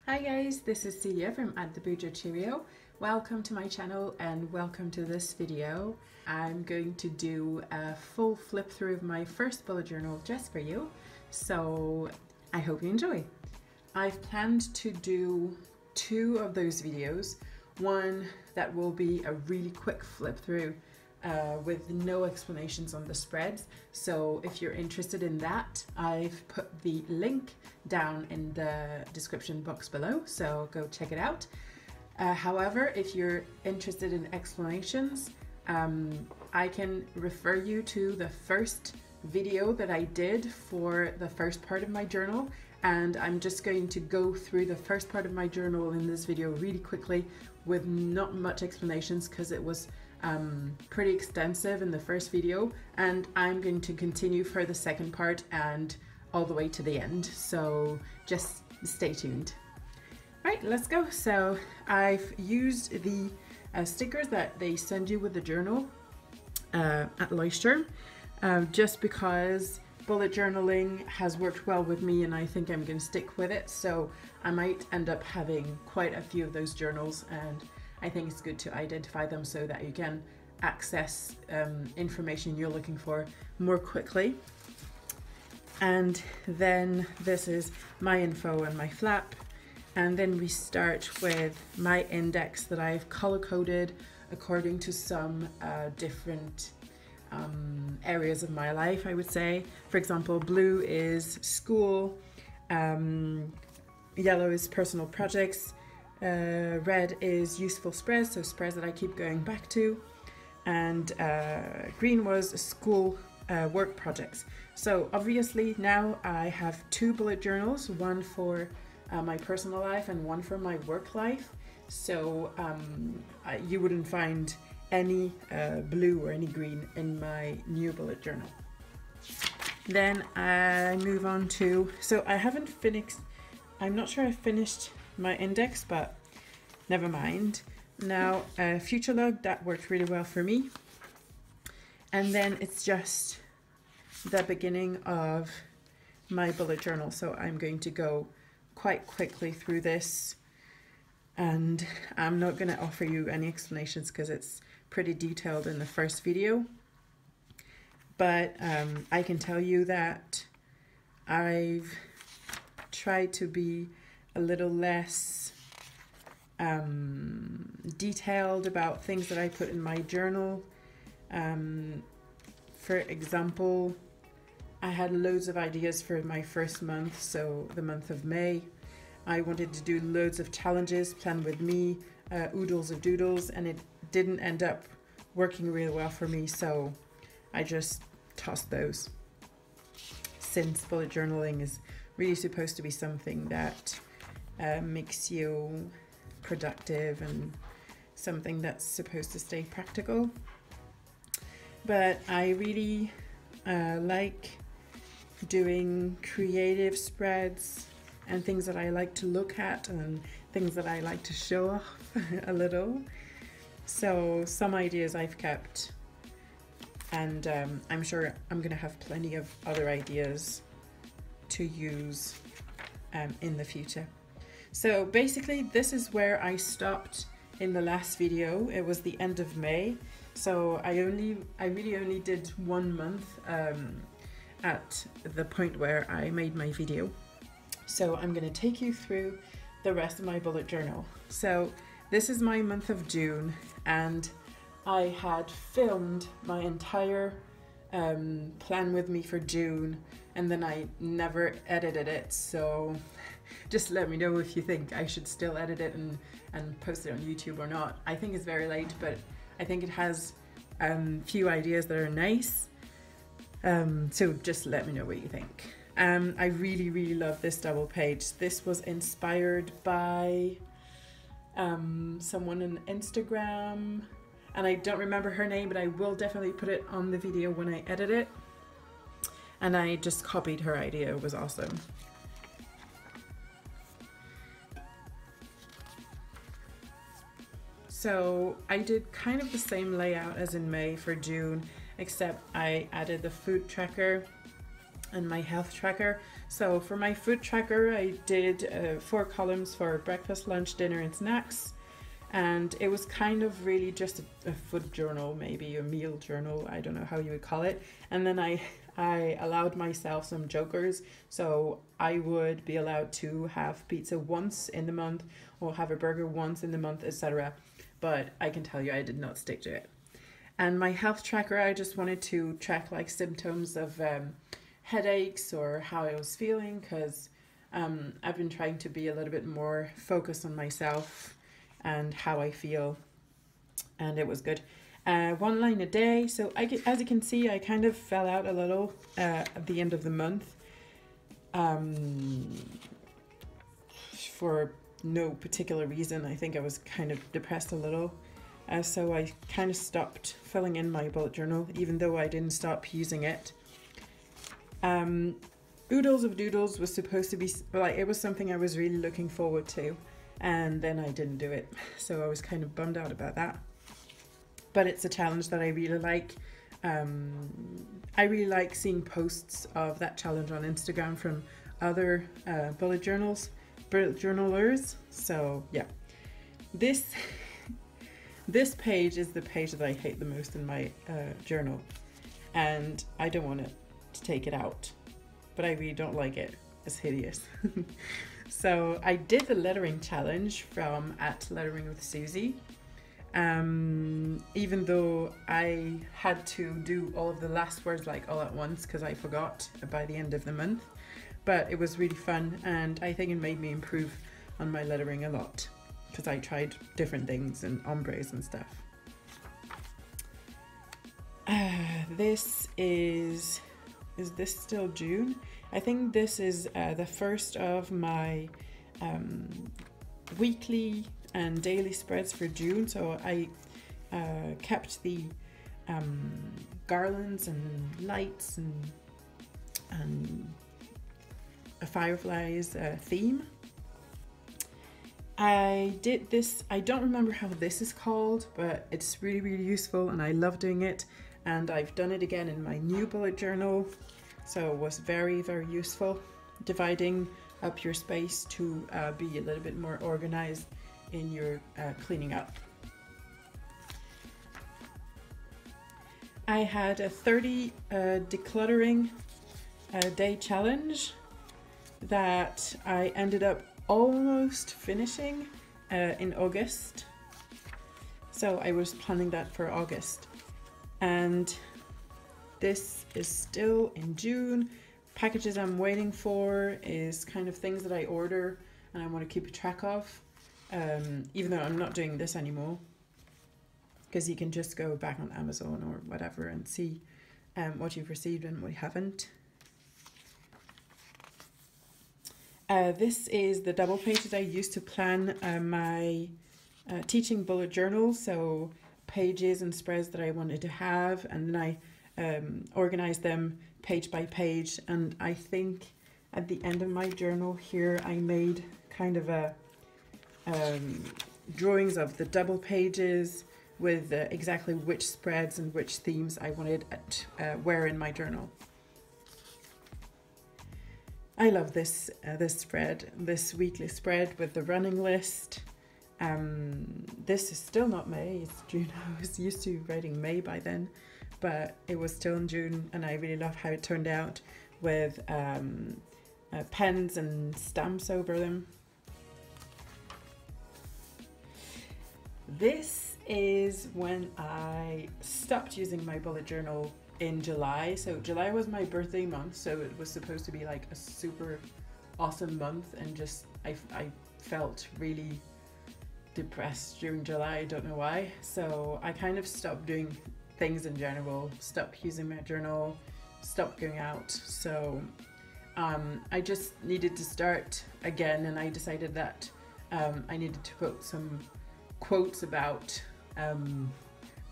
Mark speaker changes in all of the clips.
Speaker 1: Hi guys, this is Celia from the Bujo Cheerio. Welcome to my channel and welcome to this video. I'm going to do a full flip through of my first bullet journal just for you, so I hope you enjoy. I've planned to do two of those videos. One that will be a really quick flip through with no explanations on the spreads. So if you're interested in that, I've put the link down in the description box below, so go check it out. However, if you're interested in explanations, I can refer you to the first video that I did for the first part of my journal, and I'm just going to go through the first part of my journal in this video really quickly with not much explanations because it was pretty extensive in the first video, and I'm going to continue for the second part and all the way to the end, so just stay tuned. Right, let's go. So I've used the stickers that they send you with the journal at Leicester, just because bullet journaling has worked well with me and I think I'm going to stick with it, so I might end up having quite a few of those journals, and I think it's good to identify them so that you can access information you're looking for more quickly. And then this is my info and my flap, and then we start with my index that I've color coded according to some different areas of my life, I would say. For example, blue is school, yellow is personal projects, red is useful spreads, so spreads that I keep going back to, and green was school work projects. So obviously now I have two bullet journals, one for my personal life and one for my work life, so you wouldn't find any blue or any green in my new bullet journal. Then I move on to, so I haven't finished, I'm not sure I finished my index, but never mind. Now future log, that worked really well for me, and then it's just the beginning of my bullet journal, so I'm going to go quite quickly through this, and I'm not going to offer you any explanations because it's pretty detailed in the first video, but I can tell you that I've tried to be a little less detailed about things that I put in my journal. For example, I had loads of ideas for my first month, so the month of May. I wanted to do loads of challenges, plan with me, oodles of doodles, and it didn't end up working really well for me, so I just tossed those. Since bullet journaling is really supposed to be something that makes you productive and something that's supposed to stay practical. But I really like doing creative spreads and things that I like to look at and things that I like to show off a little. So some ideas I've kept, and I'm sure I'm gonna have plenty of other ideas to use in the future. So basically this is where I stopped in the last video. It was the end of May, so I really only did 1 month at the point where I made my video. So I'm going to take you through the rest of my bullet journal. So this is my month of June, and I had filmed my entire plan with me for June, and then I never edited it, so just let me know if you think I should still edit it and post it on YouTube or not. I think it's very late, but I think it has few ideas that are nice, so just let me know what you think. I really love this double page. This was inspired by someone on Instagram, and I don't remember her name, but I will definitely put it on the video when I edit it. And I just copied her idea. It was awesome. So I did kind of the same layout as in May for June, except I added the food tracker and my health tracker. So for my food tracker, I did 4 columns for breakfast, lunch, dinner, and snacks. And it was kind of really just a food journal, maybe a meal journal, I don't know how you would call it. And then I allowed myself some jokers. So I would be allowed to have pizza once in the month or have a burger once in the month, etc. But I can tell you I did not stick to it. And my health tracker, I just wanted to track like symptoms of headaches or how I was feeling, because I've been trying to be a little bit more focused on myself and how I feel, and it was good. 1 line a day. So as you can see, I kind of fell out a little at the end of the month for no particular reason. I think I was kind of depressed a little. So I kind of stopped filling in my bullet journal, even though I didn't stop using it. Oodles of Doodles was supposed to be, like, it was something I was really looking forward to, and then I didn't do it. So I was kind of bummed out about that. But it's a challenge that I really like. I really like seeing posts of that challenge on Instagram from other bullet journalers. So yeah, this page is the page that I hate the most in my journal, and I don't want to take it out, but I really don't like it. It's hideous. So I did the lettering challenge from @letteringwithsusie. Even though I had to do all of the last words like all at once because I forgot by the end of the month, but it was really fun, and I think it made me improve on my lettering a lot because I tried different things and ombres and stuff. This is this still June? I think this is the first of my weekly and daily spreads for June. So I kept the garlands and lights and a fireflies theme. I did this, I don't remember how this is called, but it's really, really useful and I love doing it. And I've done it again in my new bullet journal. So it was very, very useful, dividing up your space to be a little bit more organized in your cleaning up. I had a 30 decluttering day challenge that I ended up almost finishing in August. So I was planning that for August, and this is still in June. Packages I'm waiting for is kind of things that I order and I want to keep a track of, even though I'm not doing this anymore, because you can just go back on Amazon or whatever and see what you've received and what you haven't. This is the double page that I used to plan my teaching bullet journal, so pages and spreads that I wanted to have, and then I organized them page by page. And I think at the end of my journal here I made kind of a drawings of the double pages with exactly which spreads and which themes I wanted where in my journal. I love this spread, this weekly spread with the running list. This is still not May, it's June. I was used to writing May by then, but it was still in June, and I really love how it turned out with pens and stamps over them. This is when I stopped using my bullet journal in July. So July was my birthday month, so it was supposed to be like a super awesome month, and just I felt really depressed during July. I don't know why. So I kind of stopped doing things in general, stopped using my journal, stopped going out. So I just needed to start again, and I decided that I needed to put some quotes about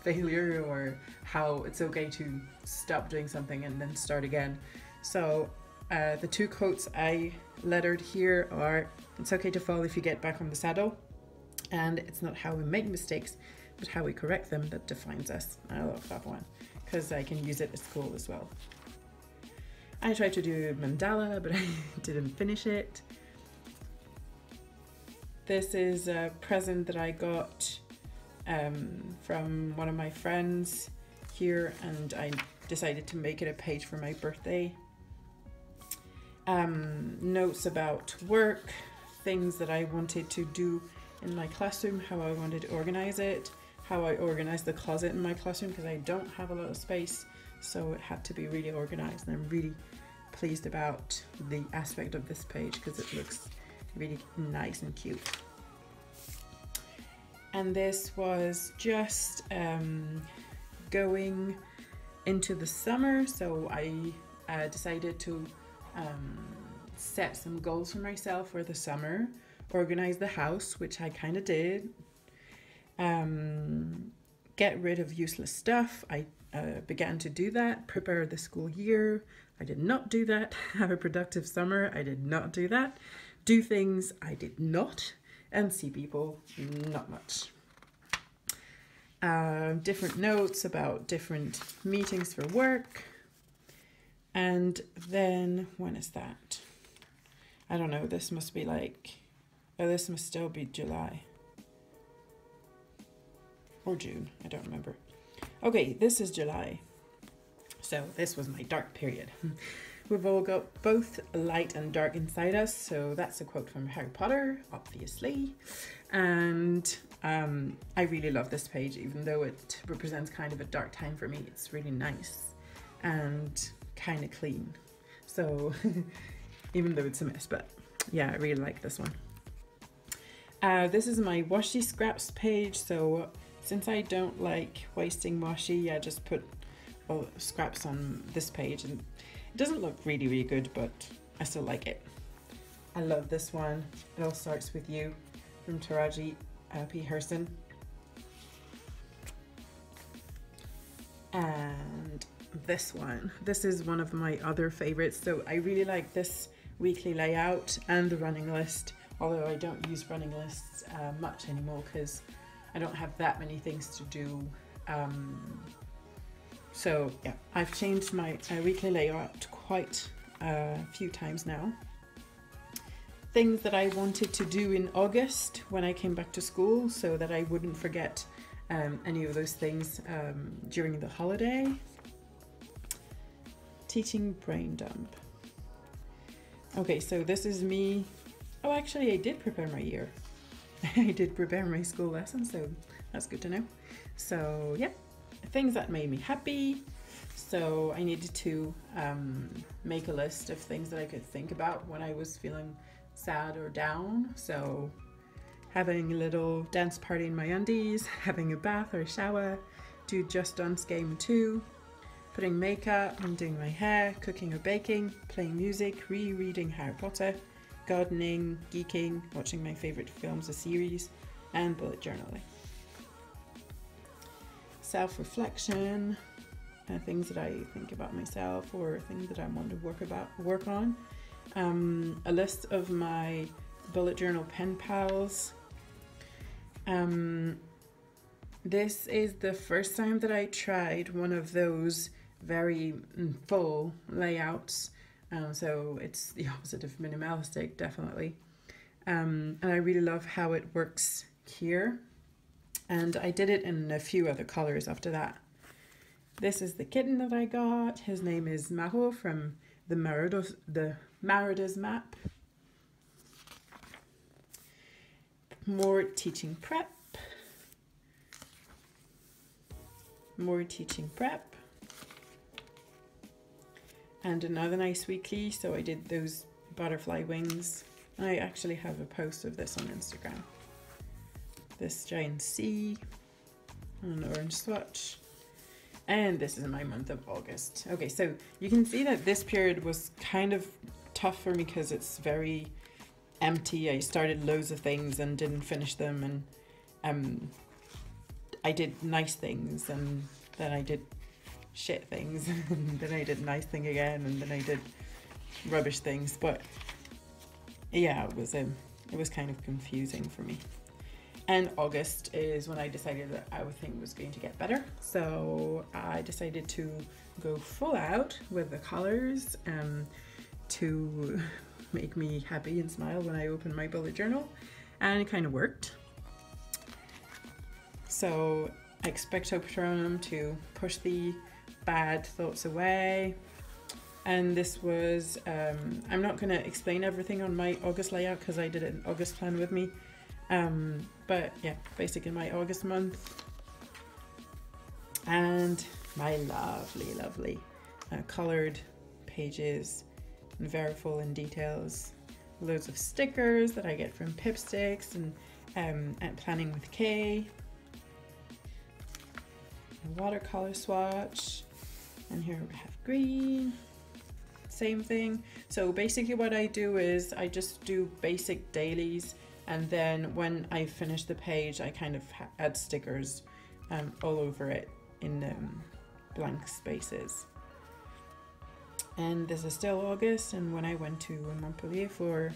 Speaker 1: failure, or how it's okay to stop doing something and then start again. So the 2 quotes I lettered here are: "It's okay to fall if you get back on the saddle," and "It's not how we make mistakes, but how we correct them that defines us." I love that one because I can use it at school as well. I tried to do mandala, but I didn't finish it. This is a present that I got from one of my friends here, and I decided to make it a page for my birthday. Notes about work, things that I wanted to do in my classroom, how I wanted to organize it, how I organized the closet in my classroom because I don't have a lot of space, so it had to be really organized, and I'm really pleased about the aspect of this page because it looks really nice and cute. And this was just going into the summer, so I decided to set some goals for myself for the summer, organize the house, which I kind of did, get rid of useless stuff. I began to do that, prepare the school year. I did not do that. Have a productive summer. I did not do that. Do things. I did not. And see people. Not much. Different notes about different meetings for work. And then, when is that? I don't know. This must be like, oh, this must still be July. Or June. I don't remember. Okay, this is July. So this was my dark period. We've all got both light and dark inside us. So that's a quote from Harry Potter, obviously. And I really love this page, even though it represents kind of a dark time for me. It's really nice and kind of clean. So even though it's a mess, but yeah, I really like this one. This is my washi scraps page. So since I don't like wasting washi, I just put all scraps on this page, and it doesn't look really, really good, but I still like it. I love this one. It all starts with you from Taraji P. Henson. And this one. This is one of my other favorites. So I really like this weekly layout and the running list, although I don't use running lists much anymore because I don't have that many things to do. So yeah, I've changed my weekly layout quite a few times now. Things that I wanted to do in August when I came back to school so that I wouldn't forget any of those things during the holiday. Teaching brain dump. Okay, so this is me. Oh, actually I did prepare my year. I did prepare my school lesson, so that's good to know. So yeah, things that made me happy. So I needed to make a list of things that I could think about when I was feeling sad or down. So having a little dance party in my undies, having a bath or a shower, do Just Dance Game 2, putting makeup and doing my hair, cooking or baking, playing music, rereading Harry Potter, gardening, geeking, watching my favorite films or series, and bullet journaling. Self-reflection, things that I think about myself or things that I want to work on. A list of my bullet journal pen pals. This is the first time that I tried one of those very full layouts. So it's the opposite of minimalistic, definitely. And I really love how it works here. And I did it in a few other colors after that. This is the kitten that I got. His name is Maho from the Marauders map. More teaching prep. More teaching prep. And another nice weekly. So I did those butterfly wings. I actually have a post of this on Instagram. This giant C, an orange swatch, and this is my month of August. Okay, so you can see that this period was kind of tough for me because it's very empty. I started loads of things and didn't finish them, and I did nice things, and then I did shit things, and then I did nice thing again, and then I did rubbish things. But yeah, it was kind of confusing for me. And August is when I decided that everything was going to get better. So I decided to go full out with the colors to make me happy and smile when I opened my bullet journal. And it kind of worked. So I expect Patronum to push the bad thoughts away. And this was, I'm not going to explain everything on my August layout because I did an August plan with me. But yeah, basically my August month. And my lovely, lovely colored pages and very full in details. Loads of stickers that I get from Pipsticks and Planning with Kay. A watercolor swatch. And here we have green. Same thing. So basically what I do is I just do basic dailies, and then when I finish the page I kind of add stickers all over it in blank spaces. And this is still August, and when I went to Montpellier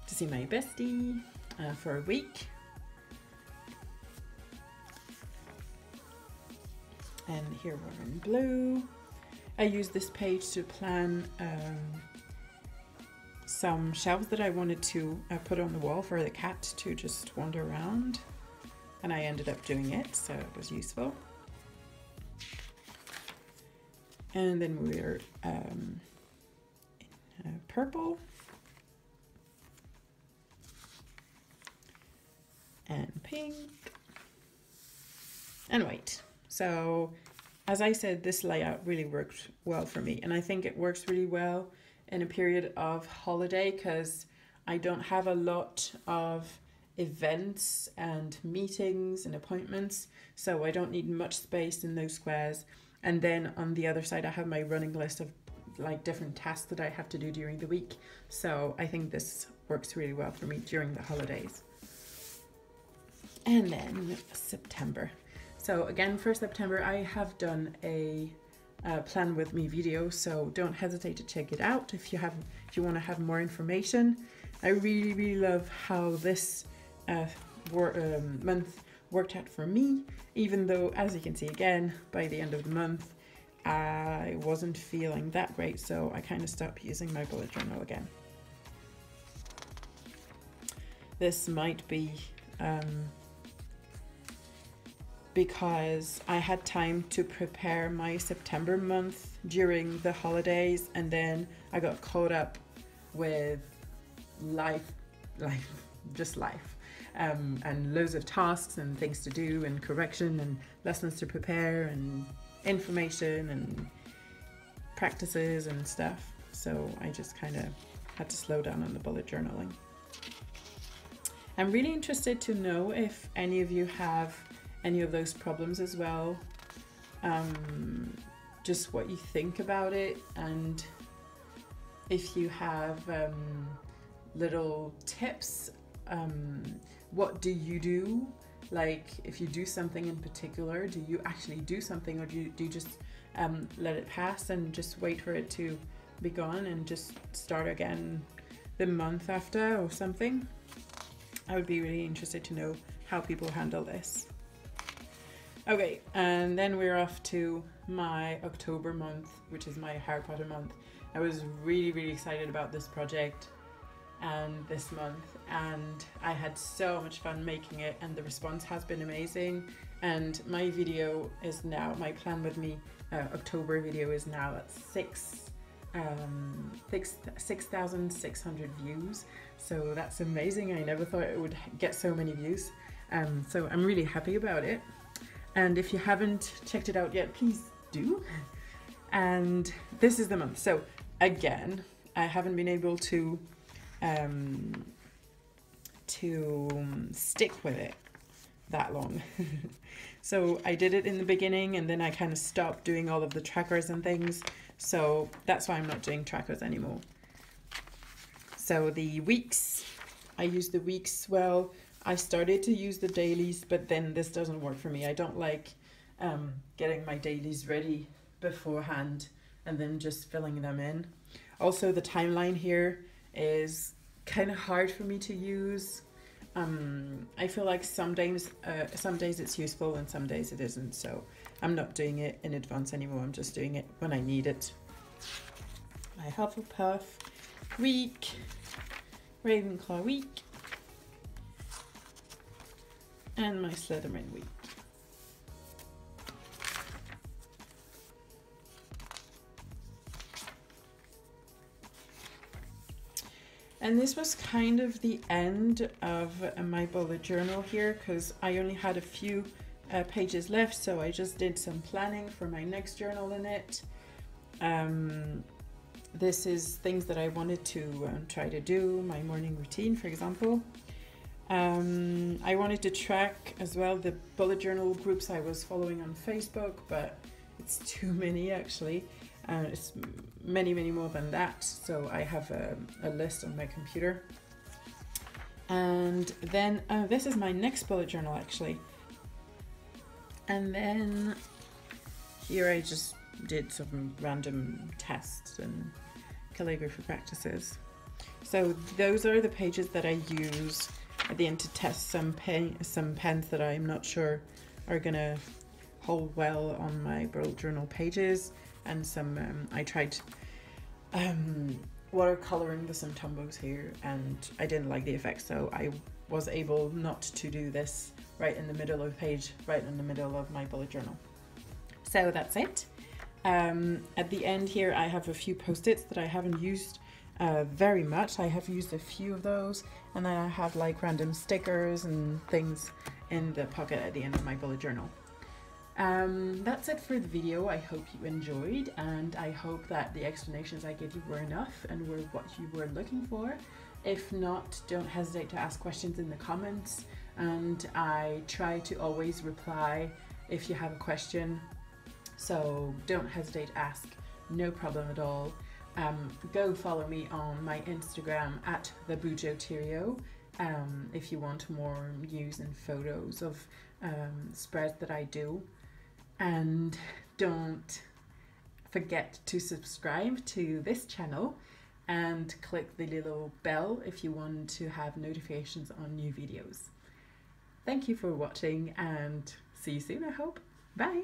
Speaker 1: to see my bestie for a week. And here we're in blue. I used this page to plan some shelves that I wanted to put on the wall for the cat to just wander around, and I ended up doing it, so it was useful. And then we're in purple and pink and white. So as I said, this layout really worked well for me, and I think it works really well in a period of holiday because I don't have a lot of events and meetings and appointments, so I don't need much space in those squares. And then on the other side I have my running list of like different tasks that I have to do during the week, so I think this works really well for me during the holidays. And then September. So again, for September, I have done a plan with me video, so don't hesitate to check it out if you want to have more information. I really love how this month worked out for me, even though, as you can see again, by the end of the month, I wasn't feeling that great, so I kind of stopped using my bullet journal again. This might be because I had time to prepare my September month during the holidays, and then I got caught up with life, and loads of tasks and things to do and correction and lessons to prepare and information and practices and stuff. So I just kind of had to slow down on the bullet journaling. I'm really interested to know if any of you have any of those problems as well, just what you think about it, and if you have little tips. What do you do? Like, if you do something in particular, do you actually do something, or do you just let it pass and just wait for it to be gone and just start again the month after or something? I would be really interested to know how people handle this. Okay, and then we're off to my October month, which is my Harry Potter month. I was really excited about this project and this month, and I had so much fun making it, and the response has been amazing. And my video is now, my Plan With Me October video is now at 6,600 views, so that's amazing. I never thought it would get so many views, so I'm really happy about it. And if you haven't checked it out yet, please do. And this is the month. So again, I haven't been able to stick with it that long. So I did it in the beginning, and then I kind of stopped doing all of the trackers and things. So that's why I'm not doing trackers anymore. So the weeks, I use the weeks well. I started to use the dailies, but then this doesn't work for me. I don't like getting my dailies ready beforehand and then just filling them in. Also, the timeline here is kind of hard for me to use. I feel like some days it's useful and some days it isn't. So I'm not doing it in advance anymore. I'm just doing it when I need it. My Hufflepuff week, Ravenclaw week, and my Slytherin week. And this was kind of the end of my bullet journal here, because I only had a few pages left, so I just did some planning for my next journal in it. This is things that I wanted to try to do, my morning routine, for example. I wanted to track as well the bullet journal groups I was following on Facebook, but it's too many actually. It's many more than that, so I have a list on my computer. And then this is my next bullet journal actually. And then here I just did some random tests and calligraphy practices. So those are the pages that I use at the end to test some pens that I'm not sure are gonna hold well on my bullet journal pages. And some, I tried watercoloring the some tumbos here, and I didn't like the effect, so I was able not to do this right in the middle of the page, right in the middle of my bullet journal. So that's it. At the end here I have a few post-its that I haven't used very much. I have used a few of those, and then I have like random stickers and things in the pocket at the end of my bullet journal. That's it for the video. I hope you enjoyed, and I hope that the explanations I gave you were enough and were what you were looking for. If not, don't hesitate to ask questions in the comments, and I try to always reply if you have a question, so don't hesitate to ask, no problem at all. Go follow me on my Instagram at the Bujo Cheerio if you want more news and photos of spreads that I do. And don't forget to subscribe to this channel and click the little bell if you want to have notifications on new videos. Thank you for watching, and see you soon, I hope. Bye!